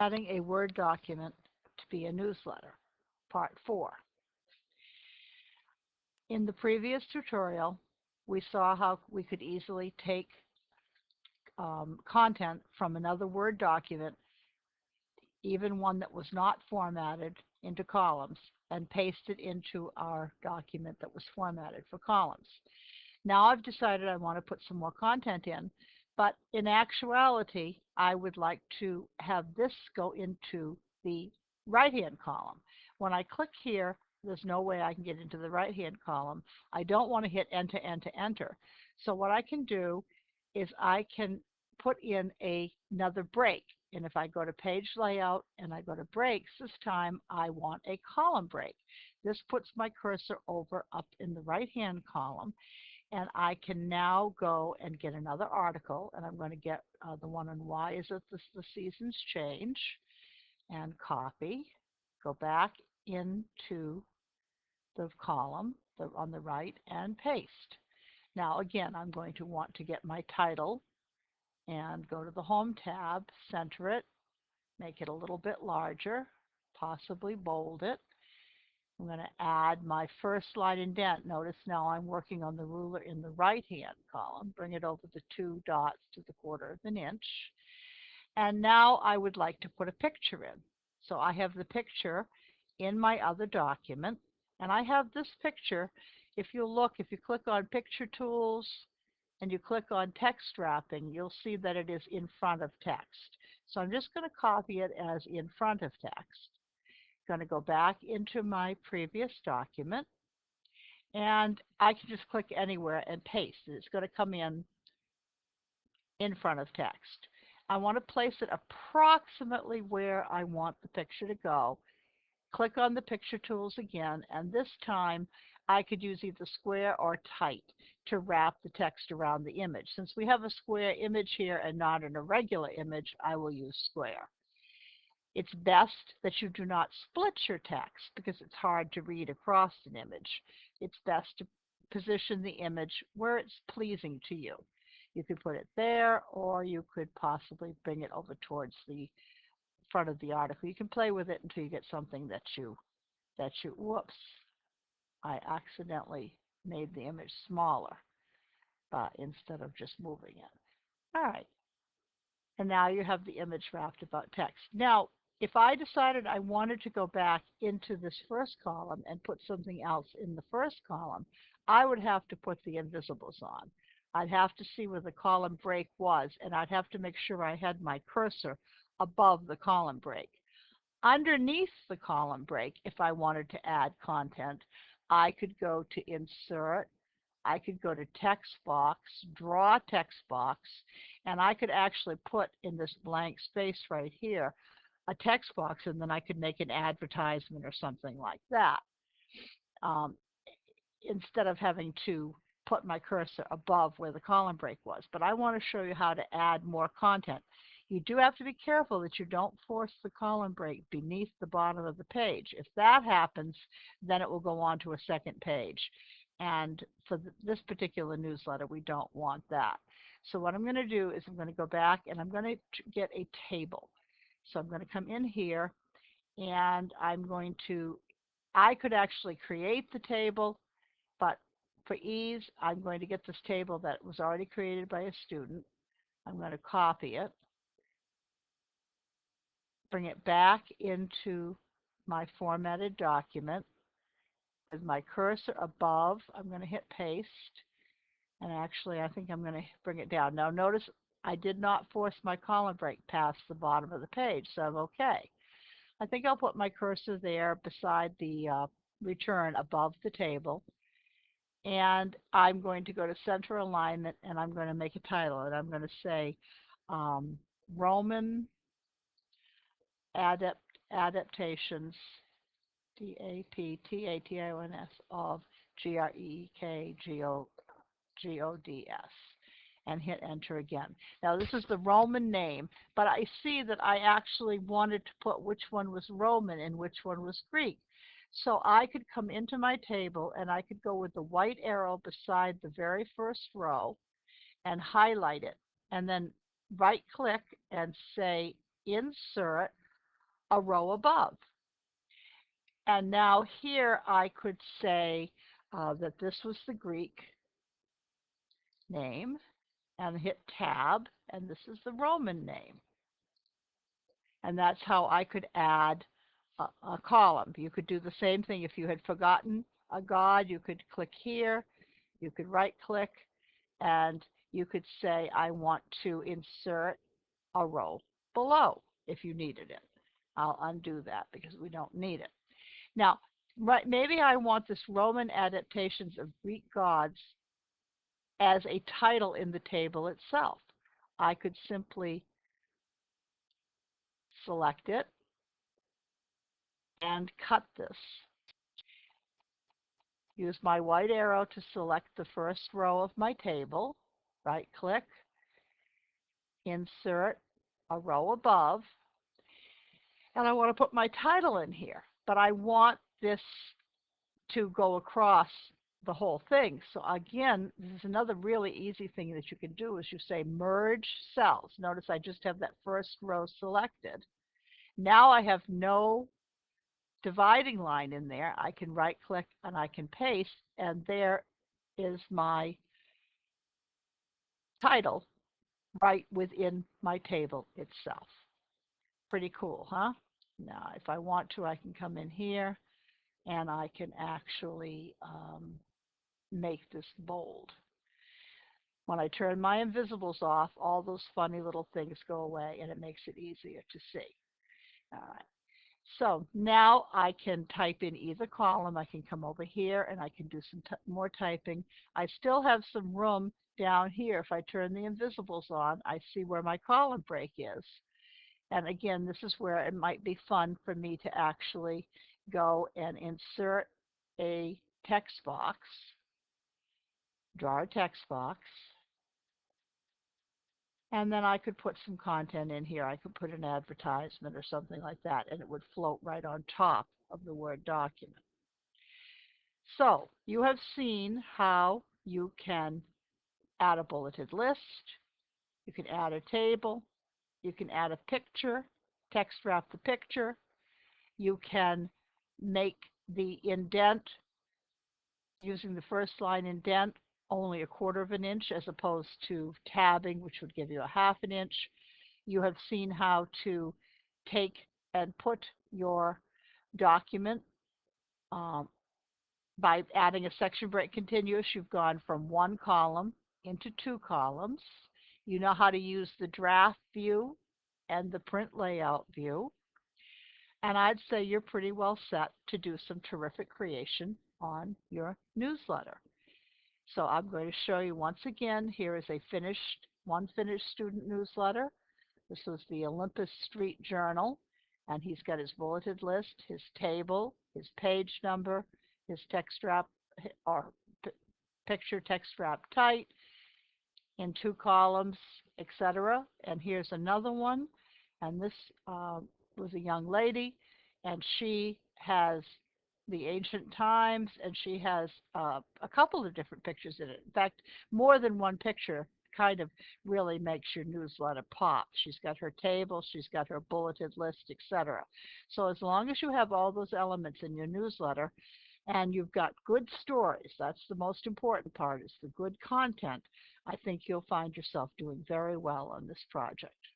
Adding a Word document to be a newsletter, Part 4. In the previous tutorial, we saw how we could easily take content from another Word document, even one that was not formatted, into columns, and paste it into our document that was formatted for columns. Now I've decided I want to put some more content in, but in actuality, I would like to have this go into the right-hand column. When I click here, there's no way I can get into the right-hand column. I don't want to hit enter, enter, enter. So what I can do is I can put in another break. And if I go to page layout and I go to breaks, this time I want a column break. This puts my cursor over up in the right-hand column, and I can now go and get another article, and I'm going to get the one on why is it the seasons change, and copy, go back into the column on the right, and paste. Now again, I'm going to want to get my title and go to the Home tab, center it, make it a little bit larger, possibly bold it. I'm going to add my first line indent. Notice now I'm working on the ruler in the right-hand column. Bring it over the 2 dots to the 1/4 of an inch. And now I would like to put a picture in. So I have the picture in my other document, and I have this picture. If you click on Picture Tools and you click on Text Wrapping, you'll see that it is in front of text. So I'm just going to copy it as in front of text. Going to go back into my previous document, and I can just click anywhere and paste. It's going to come in front of text. I want to place it approximately where I want the picture to go. Click on the Picture Tools again, and this time I could use either square or tight to wrap the text around the image. Since we have a square image here and not an irregular image, I will use square. It's best that you do not split your text because it's hard to read across an image. It's best to position the image where it's pleasing to you. You could put it there, or you could possibly bring it over towards the front of the article. You can play with it until you get something that you, whoops, I accidentally made the image smaller instead of just moving it. All right. And now you have the image wrapped about text. Now, if I decided I wanted to go back into this first column and put something else in the first column, I would have to put the invisibles on. I'd have to see where the column break was, and I'd have to make sure I had my cursor above the column break. Underneath the column break, if I wanted to add content, I could go to Insert, I could go to Text Box, Draw Text Box, and I could actually put in this blank space right here a text box, and then I could make an advertisement or something like that, instead of having to put my cursor above where the column break was. But I want to show you how to add more content. You do have to be careful that you don't force the column break beneath the bottom of the page. If that happens, then it will go on to a second page. And for this particular newsletter, we don't want that. So what I'm going to do is I'm going to go back and I'm going to get a table. So I'm going to come in here, and I'm going to, I could actually create the table, but for ease, I'm going to get this table that was already created by a student. I'm going to copy it, bring it back into my formatted document. With my cursor above, I'm going to hit paste. And actually, I think I'm going to bring it down. Now notice I did not force my column break past the bottom of the page, so I'm okay. I think I'll put my cursor there beside the return above the table. And I'm going to go to Center Alignment, and I'm going to make a title. And I'm going to say Roman Adaptations, D-A-P-T-A-T-I-O-N-S, of G-R-E-E-K-G-O-D-S, and hit enter again. Now this is the Roman name, but I see that I actually wanted to put which one was Roman and which one was Greek. So I could come into my table and I could go with the white arrow beside the very first row and highlight it, and then right click and say Insert a row above. And now here I could say that this was the Greek name, and hit tab, and this is the Roman name. And that's how I could add a column. You could do the same thing if you had forgotten a god. You could click here, you could right click, and you could say I want to insert a row below if you needed it. I'll undo that because we don't need it. Now, maybe I want this Roman adaptations of Greek gods as a title in the table itself. I could simply select it and cut this. Use my white arrow to select the first row of my table. Right click, insert a row above, and I want to put my title in here, but I want this to go across the whole thing. So again, this is another really easy thing that you can do is you say merge cells. Notice I just have that first row selected. Now I have no dividing line in there. I can right click and I can paste, and there is my title right within my table itself. Pretty cool, huh? Now if I want to, I can come in here and I can actually make this bold. When I turn my invisibles off, all those funny little things go away and it makes it easier to see. All right. So now I can type in either column. I can come over here and I can do some more typing. I still have some room down here. If I turn the invisibles on, I see where my column break is. And again, this is where it might be fun for me to actually go and insert a text box, draw a text box, and then I could put some content in here. I could put an advertisement or something like that, and it would float right on top of the Word document. So you have seen how you can add a bulleted list, you can add a table, you can add a picture, text wrap the picture, you can make the indent using the first line indent only 1/4 of an inch as opposed to tabbing, which would give you a 1/2 an inch. You have seen how to take and put your document by adding a section break continuous. You've gone from 1 column into 2 columns. You know how to use the draft view and the print layout view. And I'd say you're pretty well set to do some terrific creation on your newsletter. So I'm going to show you once again. Here is a one finished student newsletter. This was the Olympus Street Journal, and he's got his bulleted list, his table, his page number, his text wrap or picture text wrap tight in 2 columns, etc. And here's another one, and this was a young lady, and she has the ancient times, and she has a couple of different pictures in it. In fact, more than one picture kind of really makes your newsletter pop. She's got her table, she's got her bulleted list, etc. So as long as you have all those elements in your newsletter and you've got good stories, that's the most important part, is the good content, I think you'll find yourself doing very well on this project.